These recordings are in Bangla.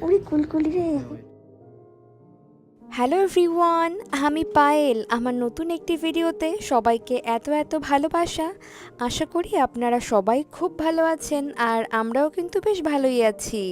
ওরে কুলকুলি রে। হ্যালো এভরিওয়ান, আমি পায়েল। আমার নতুন একটি ভিডিওতে সবাইকে এত এত ভালোবাসা। আশা করি আপনারা সবাই খুব ভালো আছেন, আর আমরাও কিন্তু বেশ ভালোই আছি।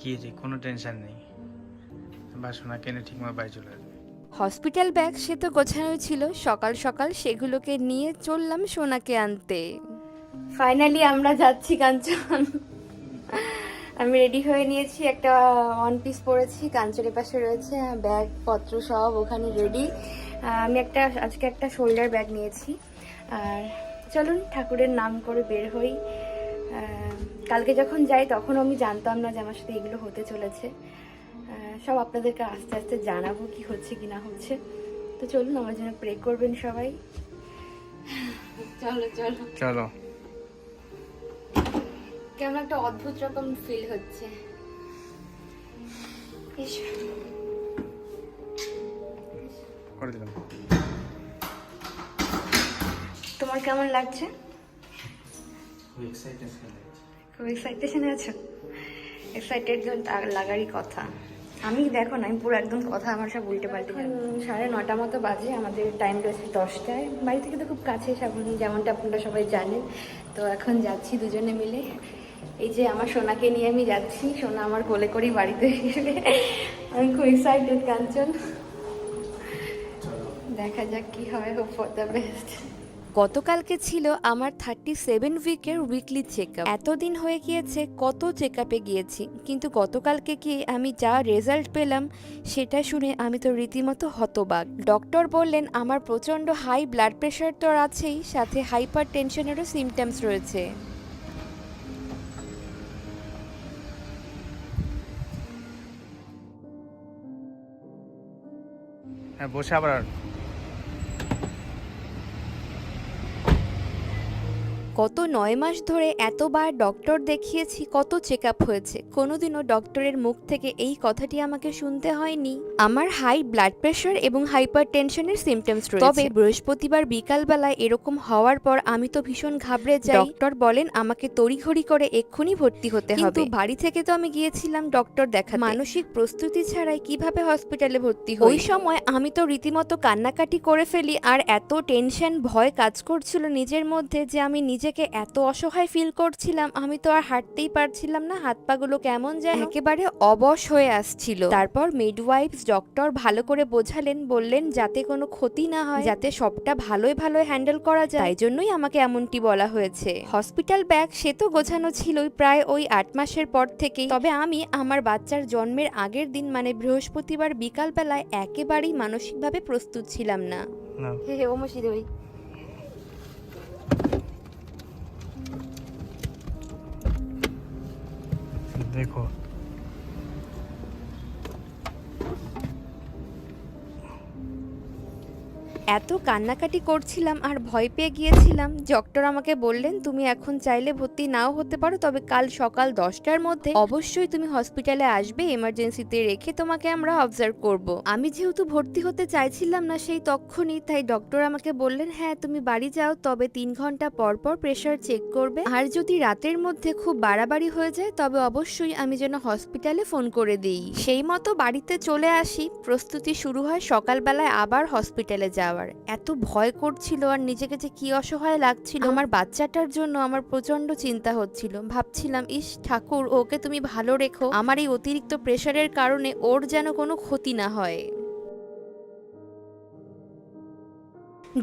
কি রে, কোনো টেনশন নেই, বাসনা কেনে ঠিকমতো বাড়ি চলে আসবে। হসপিটাল ব্যাগ সে তো গোছানোই ছিল, সকাল সকাল সেগুলোকে নিয়ে চললাম সোনাকে আনতে। ফাইনালি আমরা যাচ্ছি কাঞ্চন। আমি রেডি হয়ে নিয়েছি, একটা ওয়ান পিস পরেছি, কাঞ্চনের পাশে রয়েছে ব্যাগ পত্র সব ওখানে রেডি। আমি আজকে একটা শোল্ডার ব্যাগ নিয়েছি। আর চলুন ঠাকুরের নাম করে বের হই। কালকে যখন যাই তখন আমি জানতাম না যে আমার সাথে এগুলো হতে চলেছে। সব আপনাদেরকে আস্তে আস্তে জানাবো কি হচ্ছে কি না হচ্ছে। তো চলুন, আমার জন্য প্রে করবেন সবাই। চলো চলো চলো। কেমন একটা অদ্ভুত রকম ফিল হচ্ছে। করে দিলাম। তোমার কেমন লাগছে? খুব খুব এক্সাইটেশনে আছো? এক্সাইটেড লাগারই কথা। আমি দেখো না, আমি পুরো একদম কথা আমার সব উল্টে পাল্টে যাবে। 9:30 মতো বাজে, আমাদের টাইম রয়েছে 10টায়। বাড়ি থেকে তো খুব কাছে সাবুন, যেমনটা আপনারা সবাই জানেন। তো এখন যাচ্ছি দুজনে মিলে। এই যে আমার সোনাকে নিয়ে আমি যাচ্ছি, সোনা আমার কোলে করেই বাড়িতে এসে। আমি খুব এক্সাইটেড কাঞ্চন, দেখা যাক কি হয়। Hope for the best. গতকালকে ছিল আমার 37 উইকের উইকলি চেক আপ। এতদিন হয়ে গিয়েছে, কত চেক আপে গিয়েছি, কিন্তু গতকালকে গিয়ে আমি যা রেজাল্ট পেলাম সেটা শুনে আমি তো রীতিমতো হতবাক। ডক্টর বললেন আমার প্রচণ্ড হাই ব্লাড প্রেশার তো আছেই, সাথে হাইপার টেনশনেরও সিমটমস রয়েছে। হ্যাঁ, বসে আবার গত 9 মাস ধরে এতবার ডক্টর দেখিয়েছি, কত চেক আপ হয়েছে, কোনোদিনও ডক্টরের মুখ থেকে এই কথাটি আমাকে শুনতে হয়নি। আমার হাই ব্লাড প্রেশার এবং হাইপার টেনশনের সিমটমস রয়েছে। তবে বৃহস্পতিবার বিকালবেলায় এরকম হওয়ার পর আমি তো ভীষণ ঘাবড়ে যাই। ডক্টর বলেন আমাকে তড়িঘড়ি করে এক্ষুনি ভর্তি হতে হবে। কিন্তু বাড়ি থেকে তো আমি গিয়েছিলাম ডক্টর দেখাতে, মানসিক প্রস্তুতি ছাড়াই কিভাবে হসপিটালে ভর্তি হই। ওই সময় আমি তো রীতিমতো কান্নাকাটি করে ফেলি, আর এত টেনশন ভয় কাজ করছিল নিজের মধ্যে যে আমি নিজেকে এত অসহায় ফিল করছিলাম। আমি তো আর হাঁটতেই পারছিলাম না, হাত পাগুলো কেমন যেন একেবারে অবশ হয়ে আসছিল। তারপর মিডওয়াইফস ডক্টর ভালো করে বোঝালেন, বললেন যাতে কোনো ক্ষতি না হয়, যাতে সবটা ভালোই ভালোই হ্যান্ডেল করা যায়, তাই জন্যই আমাকে এমনটি বলা হয়েছে। হসপিটাল ব্যাগ সে তো গোছানো ছিলই প্রায় ওই 8 মাসের পর থেকেই। তবে আমি আমার বাচ্চার জন্মের আগের দিন মানে বৃহস্পতিবার বিকালবেলায় একেবারেই মানসিকভাবে প্রস্তুত ছিলাম না। হে হে ওমসি দই। দেখো। এত কান্নাকাটি করছিলাম আর ভয় পেয়ে গিয়েছিলাম। ডক্টর আমাকে বললেন তুমি এখন চাইলে ভর্তি নাও হতে পারো, তবে কাল সকাল 10টার মধ্যে অবশ্যই তুমি হসপিটালে আসবে, এমার্জেন্সিতে রেখে তোমাকে আমরা অবজার্ভ করব। আমি যেহেতু ভর্তি হতে চাইছিলাম না সেই তখনই, তাই ডক্টর আমাকে বললেন হ্যাঁ তুমি বাড়ি যাও, তবে 3 ঘন্টা পর পর প্রেশার চেক করবে, আর যদি রাতের মধ্যে খুব বাড়াবাড়ি হয়ে যায় তবে অবশ্যই আমি যেন হসপিটালে ফোন করে দিই। সেই মতো বাড়িতে চলে আসি। প্রস্তুতি শুরু হয় সকালবেলায় আবার হসপিটালে যাওয়ার। এত ভয় করছিল আর নিজেকে যে কি অসহায় লাগছিল। আমার বাচ্চাটার জন্য আমার প্রচন্ড চিন্তা হচ্ছিল। ভাবছিলাম ইস ঠাকুর, ওকে তুমি ভালো রেখো, আমার এই অতিরিক্ত প্রেশারের কারণে ওর যেন কোনো ক্ষতি না হয়।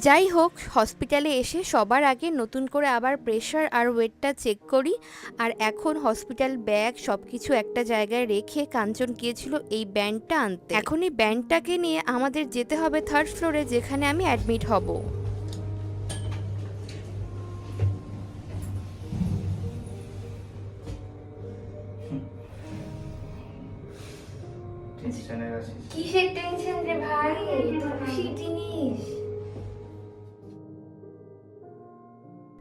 যাই হোক, হসপিটালে এসে সবার আগে নতুন করে আবার প্রেশার আর ওয়েটটা চেক করি। আর এখন হসপিটাল ব্যাগ সবকিছু একটা জায়গায় রেখে কাঞ্চন গিয়েছিল এই ব্যান্ডটা আনতে। এখন এই ব্যান্ডটাকে নিয়ে আমাদের যেতে হবে 3rd ফ্লোরে, যেখানে আমি অ্যাডমিট হব। কিসের টেনশন রে ভাই, এটা খুশি জিনিস।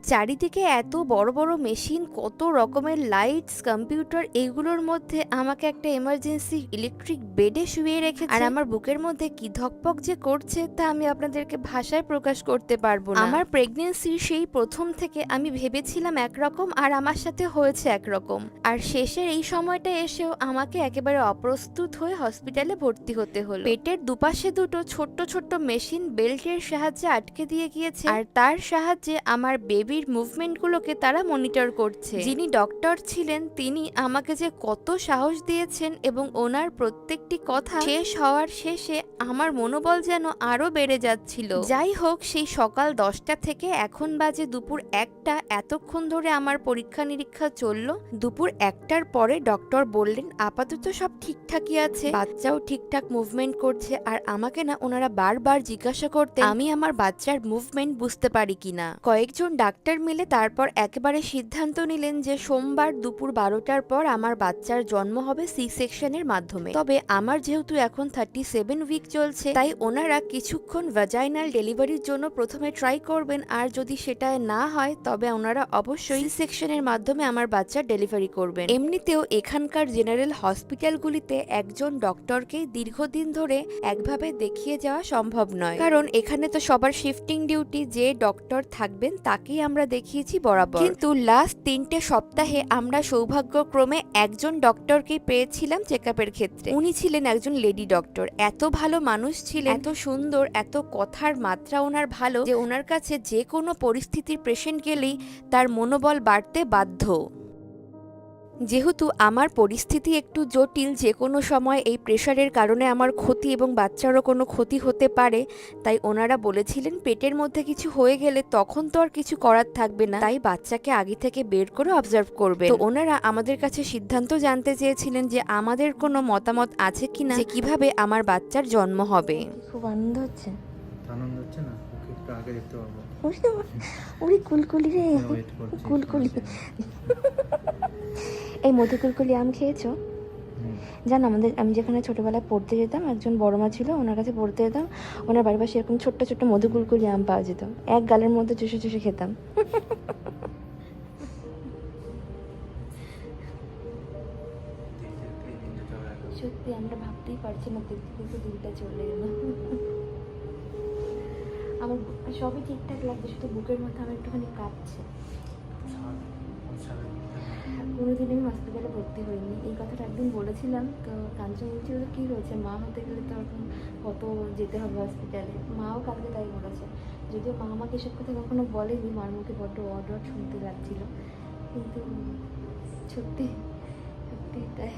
চারিদিকে এত বড় বড় মেশিন, কত রকমের লাইটস, কম্পিউটার, এগুলোর মধ্যে আমাকে একটা এমার্জেন্সি ইলেকট্রিক বেডে শুয়ে রেখেছে। আর আমার বুকের মধ্যে কি ধকপক যে করছে তা আমি আপনাদেরকে ভাষায় প্রকাশ করতে পারবো না। আমার প্রেগনেন্সির সেই প্রথম থেকে আমি ভেবেছিলাম একরকম আর আমার সাথে হয়েছে একরকম, আর শেষের এই সময়টা এসেও আমাকে একেবারে অপ্রস্তুত হয়ে হসপিটালে ভর্তি হতে হলো। পেটের দুপাশে দুটো ছোট্ট ছোট্ট মেশিন বেল্টের সাহায্যে আটকে দিয়ে গিয়েছে, আর তার সাহায্যে আমার বেবির মুভমেন্টগুলোকে তারা মনিটর করছে। যিনি ডক্টর ছিলেন তিনি আমাকে যে কত সাহস দিয়েছেন, এবং ওনার প্রত্যেকটি কথা শেষ হওয়ার শেষে আমার মনোবল যেন আরো বেড়ে যাচ্ছিল। যাই হোক, সেই সকাল 10টা থেকে এখন বাজে দুপুর 1টা, এতক্ষণ ধরে আমার পরীক্ষা নিরীক্ষা চললো। দুপুর 1টার পরে ডক্টর বললেন আপাতত সব ঠিকঠাকই আছে, বাচ্চাও ঠিকঠাক মুভমেন্ট করছে। আর আমাকে না ওনারা বারবার জিজ্ঞাসা করতে আমি আমার বাচ্চার মুভমেন্ট বুঝতে পারি কিনা। কয়েকজন ডাক্তার মিলে তারপর একেবারে সিদ্ধান্ত নিলেন যে সোমবার দুপুর 12টার পর আমার বাচ্চার জন্ম হবে সি সেকশনের মাধ্যমে। তবে আমার যেহেতু এখন 37 উইক চলছে, তাই ওনারা কিছুক্ষণ ভ্যাজাইনাল ডেলিভারির জন্য প্রথমে ট্রাই করবেন, আর যদি সেটা না হয় তবে ওনারা অবশ্যই সি সেকশনের মাধ্যমে আমার বাচ্চার ডেলিভারি করবেন। এমনিতেও এখানকার জেনারেল হসপিটালগুলিতে একজন ডক্টরকেই দীর্ঘদিন ধরে একভাবে দেখিয়ে যাওয়া সম্ভব নয়, কারণ এখানে তো সবার শিফটিং ডিউটি, যে ডক্টর থাকবেন তাকেই আমরা দেখিয়েছি বরাবর। কিন্তু লাস্ট 3টে সপ্তাহে আমরা সৌভাগ্যক্রমে একজন ডক্টরকেই পেয়েছিলাম চেকআপের ক্ষেত্রে। উনি ছিলেন একজন লেডি ডক্টর, এত ভালো মানুষ ছিলেন, এত সুন্দর, এত কথার মাত্রা ওনার ভালো যে ওনার কাছে যে কোনো পরিস্থিতির পেশেন্ট গেলেই তার মনোবল বাড়তে বাধ্য। যেহেতু আমার পরিস্থিতি একটু জটিল, যে কোনো সময় এই প্রেশারের কারণে আমার ক্ষতি এবং বাচ্চারও কোনো ক্ষতি হতে পারে, তাই ওনারা বলেছিলেন পেটের মধ্যে কিছু হয়ে গেলে তখন তো আর কিছু করার থাকবে না, তাই বাচ্চাকে আগে থেকে বের করে অবজার্ভ করবে। তো ওনারা আমাদের কাছে সিদ্ধান্ত জানতে চেয়েছিলেন যে আমাদের কোনো মতামত আছে কিনা যে কিভাবে আমার বাচ্চার জন্ম হবে। খুব আনন্দ হচ্ছে। আনন্দ হচ্ছে না, ওকে একটু আগে দেখতে পাবো। ওরে কুলকুলি রে, ওয়েট করছি কুলকুলি। এই মধু কুলকুলি আম খেয়েছো? জানো আমি যেখানে ছোটবেলায় পড়তে যেতাম, একজন বড় মা ছিল, ওনার কাছে পড়তে যেতাম, ওনার বাড়ির পাশে এরকম ছোট্ট ছোট্ট মধু কুলকুলি আম পাওয়া যেত, এক গালের মধ্যে চুষে চুষে খেতাম। সত্যি আমরা ভাবতেই পারছি না, দেখতে দেখতে দিনটা চলে এলো। আমার সবই ঠিকঠাক লাগছে, শুধু বুকের মধ্যে আমার একটুখানি কাঁপছে। কোনোদিন আমি হসপিটালে ভর্তি হইনি, এই কথাটা একদিন বলেছিলাম, তো কাঞ্চন বলছিল কী হয়েছে, মা হতে গেলে তো এখন কত যেতে হবে হসপিটালে। মাও কালকে তাই বলেছে, যদিও মা আমাকে এসব কথা কখনো বলেনি, মার মুখে বড্ড অর্ডার শুনতে লাগছিল, কিন্তু সত্যি সত্যি তাই।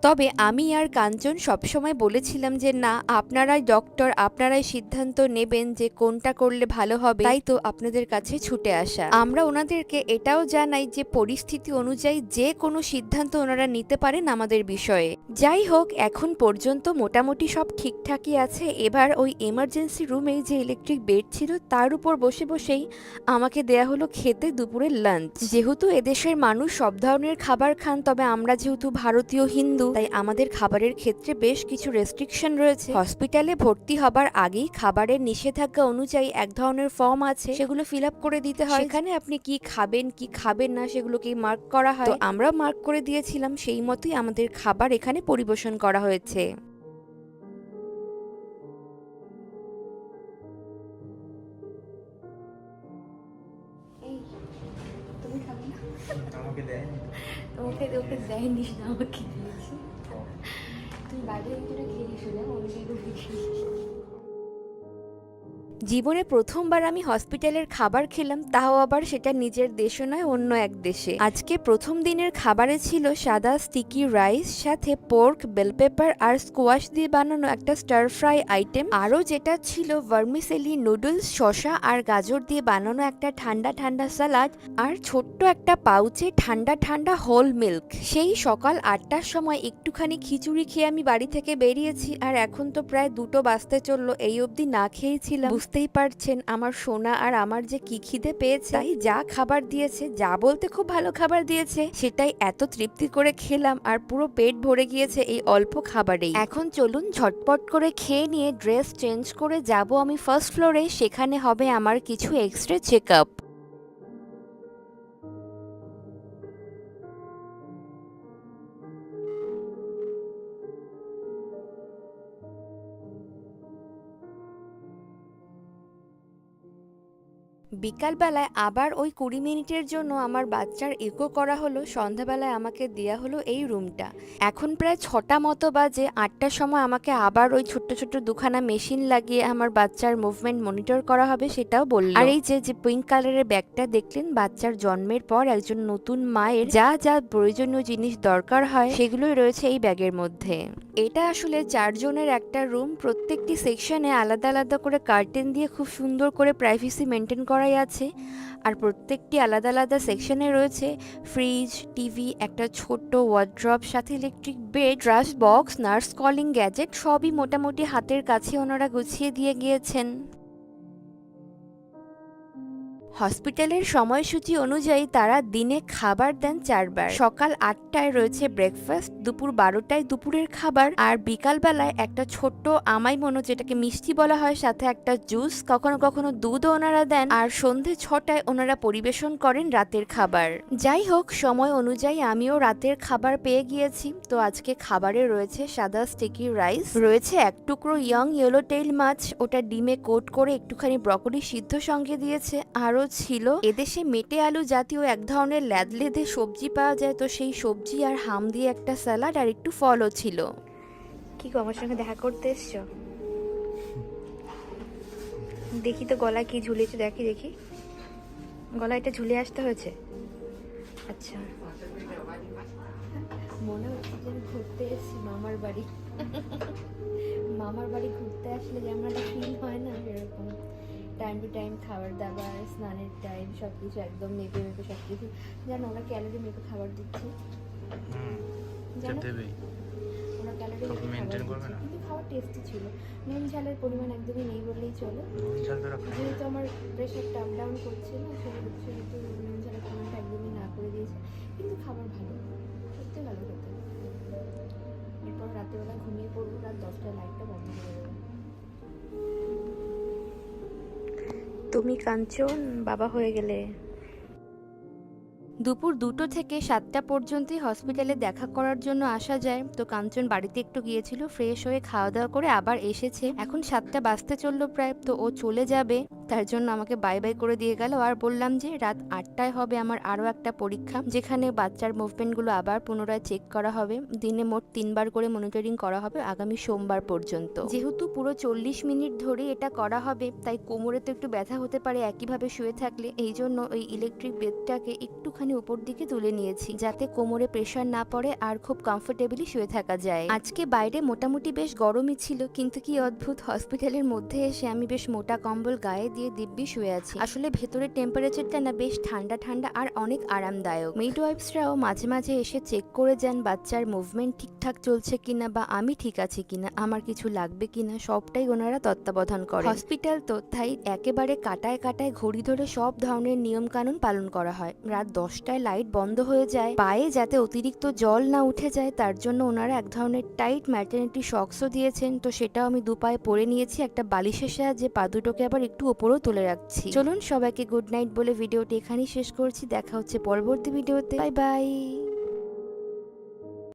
তবে আমি আর কাঞ্চন সবসময় বলেছিলাম যে না, আপনারাই ডক্টর, আপনারাই সিদ্ধান্ত নেবেন যে কোনটা করলে ভালো হবে, তাই তো আপনাদের কাছে ছুটে আসা। আমরা ওনাদেরকে এটাও জানাই যে পরিস্থিতি অনুযায়ী যে কোনো সিদ্ধান্ত ওনারা নিতে পারেন আমাদের বিষয়ে। যাই হোক, এখন পর্যন্ত মোটামুটি সব ঠিকঠাকই আছে। এবার ওই এমার্জেন্সি রুমে যে ইলেকট্রিক বেড ছিল তার উপর বসে বসেই আমাকে দেয়া হলো খেতে দুপুরের লাঞ্চ। যেহেতু এদেশের মানুষ সব ধরনের খাবার খান, তবে আমরা যেহেতু ভারতীয় হিন্দু, তাই আমাদের খাবারের ক্ষেত্রে বেশ কিছু রেস্ট্রিকশন রয়েছে। হসপিটালে ভর্তি হবার আগেই খাবারের নিষেধাজ্ঞা অনুযায়ী এক ধরনের ফর্ম আছে, সেগুলো ফিল আপ করে দিতে হয়। সেখানে আপনি কি খাবেন কি খাবেন না সেগুলোকে মার্ক করা হয়। তো আমরা মার্ক করে দিয়েছিলাম, সেই মতোই আমাদের খাবার এখানে পরিবেশন করা হয়েছে। তুমি খাবে না? আমাকে দেয়নি ওকে দেয়নি, আমাকে দিয়েছি। তুমি বাইরে একটু খেয়ে শুনে জীবনে প্রথমবার আমি হসপিটালের খাবার খেলাম, তাও আবার সেটা নিজের দেশে নয়, অন্য এক দেশে। আজকে প্রথম দিনের খাবারে ছিল সাদা স্টিকি রাইস, সাথে পোর্ক, বেল পেপার আর স্কোয়াশ দিয়ে বানানো একটা স্টার ফ্রাই আইটেম। আরও যেটা ছিল ভার্মিসেলি নুডলস, শসা আর গাজর দিয়ে বানানো একটা ঠান্ডা ঠান্ডা সালাদ, আর ছোট্ট একটা পাউচে ঠান্ডা ঠান্ডা হোল মিল্ক। সেই সকাল 8টার সময় একটুখানি খিচুড়ি খেয়ে আমি বাড়ি থেকে বেরিয়েছি, আর এখন তো প্রায় 2টো বাজতে চললো, এই অবধি না খেয়েছিলাম। বুঝতে বুঝতেই পারছেন আমার সোনা আর আমার যে কি খিদে পেয়েছে, তাই যা খাবার দিয়েছে, যা বলতে খুব ভালো খাবার দিয়েছে, সেটাই এত তৃপ্তি করে খেলাম আর পুরো পেট ভরে গিয়েছে এই অল্প খাবারেই। এখন চলুন ঝটপট করে খেয়ে নিয়ে ড্রেস চেঞ্জ করে যাব আমি ফার্স্ট ফ্লোরে, সেখানে হবে আমার কিছু এক্সরে চেক আপ। বিকালবেলায় আবার ওই 20 মিনিটের জন্য আমার বাচ্চার ইকো করা হলো। সন্ধ্যাবেলায় আমাকে দেয়া হলো এই রুমটা। এখন প্রায় 6টা মতো বাজে। 8টার সময় আমাকে আবার ওই ছোট্ট ছোট্ট দুখানা মেশিন লাগিয়ে আমার বাচ্চার মুভমেন্ট মনিটর করা হবে, সেটাও বলল। আর এই যে পিঙ্ক কালারের ব্যাগটা দেখলেন, বাচ্চার জন্মের পর একজন নতুন মায়ের যা যা প্রয়োজনীয় জিনিস দরকার হয় সেগুলোই রয়েছে এই ব্যাগের মধ্যে। এটা আসলে 4 জনের একটা রুম। প্রত্যেকটি সেকশনে আলাদা আলাদা করে কার্টেন দিয়ে খুব সুন্দর করে প্রাইভেসি মেনটেন করাই আছে। আর প্রত্যেকটি আলাদা আলাদা সেকশনে রয়েছে ফ্রিজ, টিভি, একটা ছোট্ট ওয়ার্ড্রপ, সাথে electric bed, trash box, nurse calling gadget, সবই মোটামুটি হাতের কাছে ওনারা গুছিয়ে দিয়ে গিয়েছেন। হসপিটালের সময়সূচি অনুযায়ী তারা দিনে খাবার দেন 4 বার। সকাল 8টায় রয়েছে ব্রেকফাস্ট, দুপুর 12টায় দুপুরের খাবার, আর বিকালবেলায় একটা ছোট্ট আমাই মনো, যেটাকে মিষ্টি বলা হয়, সাথে একটা জুস, কখনো কখনো দুধও ওনারা দেন। আর সন্ধে 6টায় ওনারা পরিবেশন করেন রাতের খাবার। যাই হোক, সময় অনুযায়ী আমিও রাতের খাবার পেয়ে গিয়েছি। তো আজকে খাবারে রয়েছে সাদা স্টিকি রাইস, রয়েছে 1 টুকরো ইয়ং ইয়েলো টেইল মাছ, ওটা ডিমে কোট করে একটুখানি ব্রকলি সিদ্ধ সঙ্গে দিয়েছে। আরও ছিল এদেশে মেটে আলু জাতীয় এক ধরনের লেদলেদে সবজি পাওয়া যায়, তো সেই সবজি আর হাম দিয়ে একটা স্যালাড আর একটু ফলও ছিল। কি গো, আমার সঙ্গে দেখা করতে এসছো? দেখি তো গলায় কি ঝুলেছে, দেখি গলায় এটা ঝুলে আসতে হয়েছে। আচ্ছা, মনে হচ্ছে যে আমি ঘুরতে এসেছি মামার বাড়ি। মামার বাড়ি ঘুরতে আসলে যেমন একটা ফিল হয় না, এরকম টাইম টু টাইম খাবার দাবার, স্নানের টাইম, সব কিছু একদম মেপে সব কিছু। জানো ওরা ক্যালোরি মেপে খাবার দিচ্ছে, জানো ওরা ক্যালোরি মেপে খাবার দিচ্ছে, কিন্তু খাবার টেস্টি ছিল। নুন ঝালের পরিমাণ একদমই নেই বললেই চলে। যেহেতু আমার প্রেশারটা আপ ডাউন করছে না, সেহেতু নুন ঝালের পরিমাণটা একদমই না করে দিয়েছে, কিন্তু খাবার ভালো, সত্যি ভালো খেতে। এরপর রাতেবেলা ঘুমিয়ে পড়বো, রাত 10টায় লাইটটা বন্ধ করে দেবো। তুমি কাঞ্চন বাবা হয়ে গেলে। দুপুর 2টো থেকে 7টা পর্যন্তই হসপিটালে দেখা করার জন্য আসা যায়। তো কাঞ্চন বাড়িতে একটু গিয়েছিল, ফ্রেশ হয়ে খাওয়া দাওয়া করে আবার এসেছে। এখন 7টা বাজতে চললো প্রায়, তো ও চলে যাবে। তার জন্য আমাকে বাই বাই করে দিয়ে গেল। আর বললাম যে রাত 8টায় হবে আমার আরও একটা পরীক্ষা, যেখানে বাচ্চার মুভমেন্টগুলো আবার পুনরায় চেক করা হবে। দিনে মোট 3 বার করে মনিটরিং করা হবে আগামী সোমবার পর্যন্ত। যেহেতু পুরো 40 মিনিট ধরে এটা করা হবে, তাই কোমরে তো একটু ব্যথা হতে পারে একইভাবে শুয়ে থাকলে। এই জন্য ওই ইলেকট্রিক বেডটাকে একটুখানি উপর দিকে তুলে নিয়েছি, যাতে কোমরে প্রেশার না পড়ে আর খুব কমফোর্টেবলি শুয়ে থাকা যায়। আজকে বাইরে মোটামুটি বেশ গরমই ছিল, কিন্তু কি অদ্ভুত, হসপিটালের মধ্যে এসে আমি বেশ মোটা কম্বল গায়ে দিয়ে দিব্যি শুয়ে আছি। আসলে ভেতরের টেম্পারেচারটা না বেশ ঠান্ডা ঠান্ডা আর অনেক আরামদায়ক। মিডওয়াইফসরাও মাঝে মাঝে এসে চেক করে যান বাচ্চার মুভমেন্ট ঠিকঠাক চলছে কিনা, বা আমি ঠিক আছি কিনা, আমার কিছু লাগবে কিনা, সবটাই ওনারা তত্ত্বাবধান করে। হসপিটাল তো, তাই একেবারে কাটায় কাটায় ঘড়ি ধরে সব ধরনের নিয়ম কানুন পালন করা হয়। রাত 10টায় লাইট বন্ধ হয়ে যায়, পায়ে যাতে অতিরিক্ত জল না উঠে যায় তার জন্য ওনারা এক ধরনের টাইট ম্যাটারনিটি সক্সও দিয়েছেন। তো সেটাও আমি 2 পায়ে পরে নিয়েছি একটা বালিশের সাহায্যে, পা দুটোকে আবার একটু ওপরেও তুলে রাখছি। চলুন সবাইকে গুড নাইট বলে ভিডিওটি এখানেই শেষ করছি। দেখা হচ্ছে পরবর্তী ভিডিওতে। Bye bye.